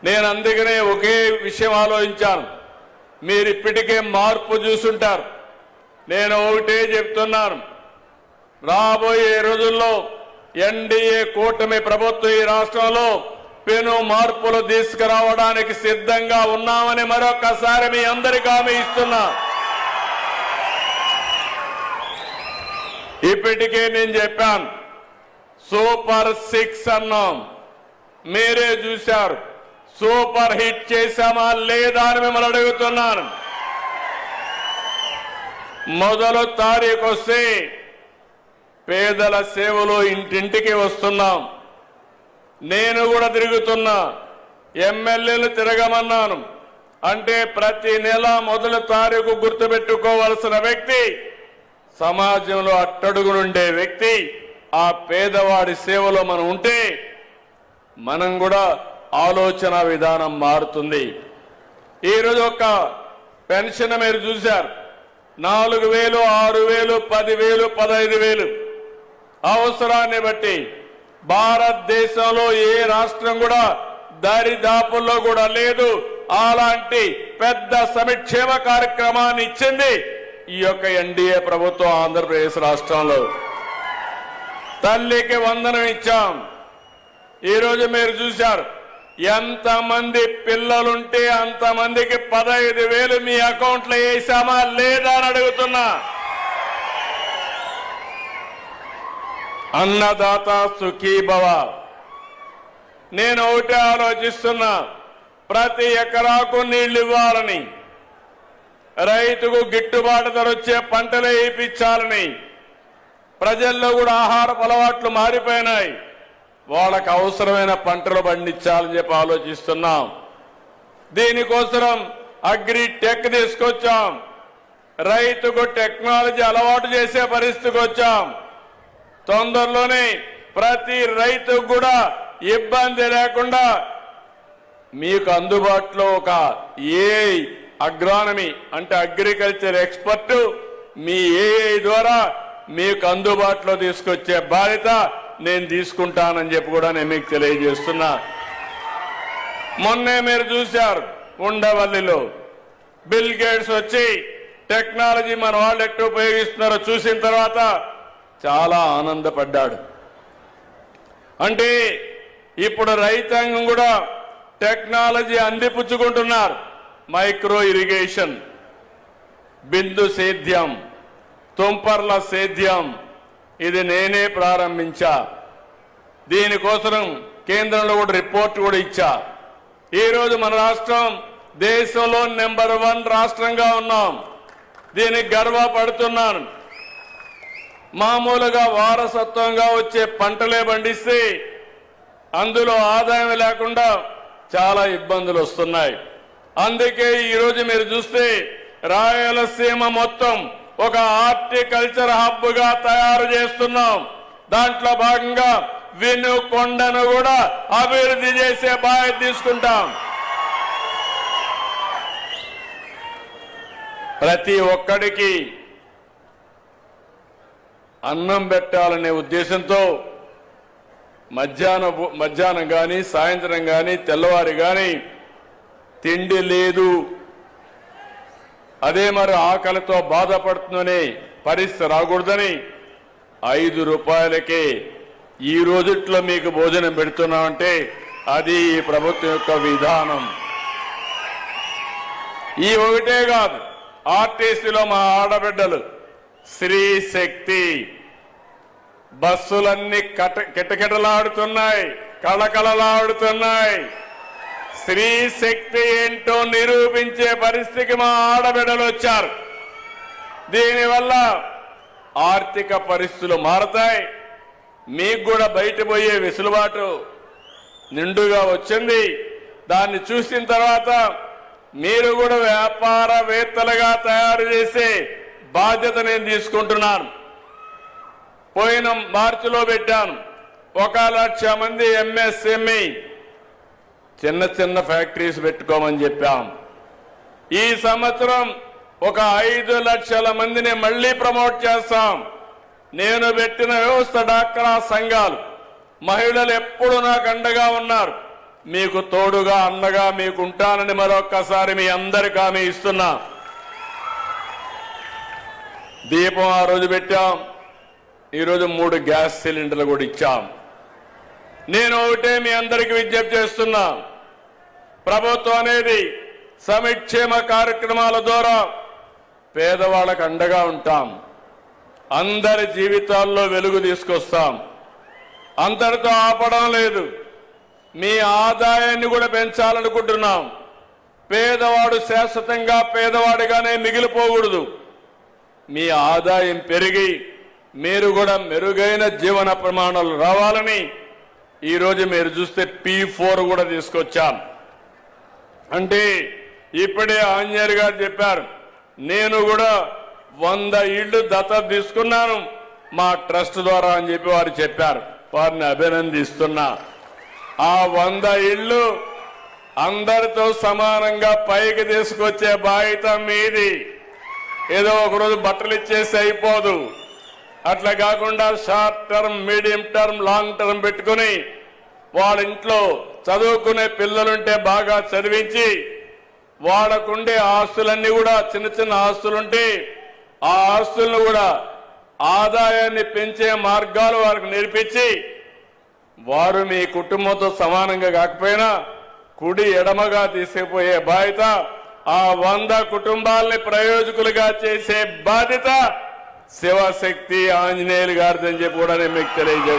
నేను అందుకనే ఒకే విషయం ఆలోచించాను. మీరు ఇప్పటికే మార్పు చూసుంటారు. నేను ఒకటే చెప్తున్నాను, రాబోయే రోజుల్లో ఎన్డీఏ కూటమి ప్రభుత్వం ఈ రాష్ట్రంలో పెను మార్పులు తీసుకురావడానికి సిద్ధంగా ఉన్నామని మరొకసారి మీ అందరికీ హామీ ఇస్తున్నా. ఇప్పటికే నేను చెప్పాను, సూపర్ 6 అన్నాం, మీరే చూశారు. సూపర్ హిట్ చేశామా లేదా అని మిమ్మల్ని అడుగుతున్నాను. మొదలు తారీఖు వస్తే పేదల సేవలు ఇంటింటికి వస్తున్నాం. నేను కూడా తిరుగుతున్నా, ఎమ్మెల్యేలు తిరగమన్నాను. అంటే ప్రతి నెల మొదటి తారీఖు గుర్తుపెట్టుకోవాల్సిన వ్యక్తి, సమాజంలో అట్టడుగునుండే వ్యక్తి, ఆ పేదవాడి సేవలో మనం ఉంటే మనం కూడా ఆలోచన విధానం మారుతుంది. ఈరోజు ఒక పెన్షన్ మీరు చూశారు, 4,000, 6,000, 10,000, 15,000 అవసరాన్ని బట్టి భారతదేశంలో ఏ రాష్ట్రం కూడా దరిదాపుల్లో కూడా లేదు. అలాంటి పెద్ద సంక్షేమ కార్యక్రమాన్ని ఇచ్చింది ఈ యొక్క ఎన్డీఏ ప్రభుత్వం ఆంధ్రప్రదేశ్ రాష్ట్రంలో. తల్లికి వందనం ఇచ్చాం. ఈరోజు మీరు చూశారు, ఎంతమంది పిల్లలుంటే అంతమందికి 15,000 మీ అకౌంట్లో వేసామా లేదా అని అడుగుతున్నా. అన్నదాత సుఖీభవ. నేను ఒకటే ఆలోచిస్తున్నా, ప్రతి ఎకరాకు నీళ్లు ఇవ్వాలని, రైతుకు గిట్టుబాటు ధర వచ్చే పంటలు వేయించాలని. ప్రజల్లో కూడా ఆహారపు అలవాట్లు మారిపోయినాయి. వాళ్ళకు అవసరమైన పంటలు పండించాలని చెప్పి ఆలోచిస్తున్నాం. దీనికోసం అగ్రి టెక్ తీసుకొచ్చాం. రైతుకు టెక్నాలజీ అలవాటు చేసే పరిస్థితికి వచ్చాం. తొందరలోనే ప్రతి రైతుకు కూడా ఇబ్బంది లేకుండా మీకు అందుబాటులో ఒక ఏఐ అగ్రానమీ అంటే అగ్రికల్చర్ ఎక్స్పర్ట్ మీ ఏఐ ద్వారా మీకు అందుబాటులో తీసుకొచ్చే బాధ్యత నేను తీసుకుంటానని చెప్పి కూడా నేను మీకు తెలియజేస్తున్నా. మొన్నే మీరు చూశారు, ఉండవల్లిలో బిల్ గేట్స్ వచ్చి టెక్నాలజీ మన వాళ్ళు ఎట్లా ఉపయోగిస్తున్నారో చూసిన తర్వాత చాలా ఆనందపడ్డాడు. అంటే ఇప్పుడు రైతాంగం కూడా టెక్నాలజీ అందిపుచ్చుకుంటున్నారు. మైక్రో ఇరిగేషన్, బిందు సేద్యం, తుంపర్ల సేద్యం, ఇది నేనే ప్రారంభించా. దీనికోసం కేంద్రంలో కూడా రిపోర్ట్ కూడా ఇచ్చా. ఈరోజు మన రాష్ట్రం దేశంలో నెంబర్ 1 రాష్ట్రంగా ఉన్నాం. దీనికి గర్వపడుతున్నాను. మామూలుగా వారసత్వంగా వచ్చే పంటలే పండిస్తే అందులో ఆదాయం లేకుండా చాలా ఇబ్బందులు వస్తున్నాయి. అందుకే ఈరోజు మీరు చూస్తే రాయలసీమ మొత్తం ఒక హార్టికల్చర్ హబ్ గా తయారు చేస్తున్నాం. దాంట్లో భాగంగా వినుకొండను కూడా అభివృద్ధి చేసే బాధ్యత తీసుకుంటాం. ప్రతి ఒక్కడికి అన్నం పెట్టాలనే ఉద్దేశంతో మధ్యాహ్నం కానీ సాయంత్రం కానీ తెల్లవారి కానీ తిండి లేదు, అదే మరి ఆకలితో బాధపడుతుందనే పరిస్థితి రాకూడదని 5 రూపాయలకే ఈ రోజుట్లో మీకు భోజనం పెడుతున్నామంటే అది ఈ ప్రభుత్వం యొక్క విధానం. ఈ ఒకటే కాదు, ఆర్టీసీలో మా ఆడబిడ్డలు శ్రీ శక్తి బస్సులన్నీ కిటకిటలాడుతున్నాయి, కళకళలాడుతున్నాయి. స్త్రీ శక్తి ఏంటో నిరూపించే పరిస్థితికి మా ఆడబిడ్డలు వచ్చారు. దీనివల్ల ఆర్థిక పరిస్థితులు మారతాయి. మీకు కూడా బయట పోయే వెసులుబాటు నిండుగా వచ్చింది. దాన్ని చూసిన తర్వాత మీరు కూడా వ్యాపారవేత్తలుగా తయారు చేసే బాధ్యత నేను తీసుకుంటున్నాను. పోయిన మార్చిలో పెట్టాను 1,00,000 మంది ఎంఎస్ఎంఈ చిన్న చిన్న ఫ్యాక్టరీస్ పెట్టుకోమని చెప్పాం. ఈ సంవత్సరం ఒక 5 లక్షల మందిని మళ్లీ ప్రమోట్ చేస్తాం. నేను పెట్టిన వ్యవస్థ డాక్రా సంఘాలు మహిళలు ఎప్పుడు నాకు అండగా ఉన్నారు. మీకు తోడుగా అండగా మీకు ఉంటానని మరొక్కసారి మీ అందరికీ హామీ ఇస్తున్నా. దీపం ఆ రోజు పెట్టాం, ఈరోజు 3 గ్యాస్ సిలిండర్లు కూడా ఇచ్చాం. నేను ఒకటే మీ అందరికీ విజ్ఞప్తి చేస్తున్నా, ప్రభుత్వం అనేది సంక్షేమ కార్యక్రమాల ద్వారా పేదవాళ్ళకు అండగా ఉంటాం, అందరి జీవితాల్లో వెలుగు తీసుకొస్తాం. అంతటితో ఆపడం లేదు, మీ ఆదాయాన్ని కూడా పెంచాలనుకుంటున్నాం. పేదవాడు శాశ్వతంగా పేదవాడిగానే మిగిలిపోకూడదు. మీ ఆదాయం పెరిగి మీరు కూడా మెరుగైన జీవన ప్రమాణాలు రావాలని ఈరోజు మీరు చూస్తే P4 కూడా తీసుకొచ్చాం. అంటే ఇప్పుడే ఆంజనేయులు గారు చెప్పారు, నేను కూడా 100 ఇళ్లు దత్తత తీసుకున్నాను మా ట్రస్ట్ ద్వారా అని చెప్పి వారు చెప్పారు. వారిని అభినందిస్తున్నా. ఆ 100 ఇళ్లు అందరితో సమానంగా పైకి తీసుకొచ్చే బాధ్యత మీది. ఏదో ఒకరోజు బట్టలు ఇచ్చేసి అయిపోదు. అట్లా కాకుండా short term, medium term, long term పెట్టుకుని వాళ్ళ ఇంట్లో చదువుకునే పిల్లలుంటే బాగా చదివించి వాళ్ళకుండే ఆస్తులన్నీ కూడా చిన్న చిన్న ఆస్తులుంటే ఆ ఆస్తులను కూడా ఆదాయాన్ని పెంచే మార్గాలు వారికి నేర్పించి వారు మీ కుటుంబంతో సమానంగా కాకపోయినా కుడి ఎడమగా తీసుకుపోయే బాధ్యత, ఆ 100 కుటుంబాలని ప్రయోజకులుగా చేసే బాధ్యత శివశక్తి ఆంజనేయులు గారిదని చెప్పి కూడా నేను మీకు తెలియజేస్తాను.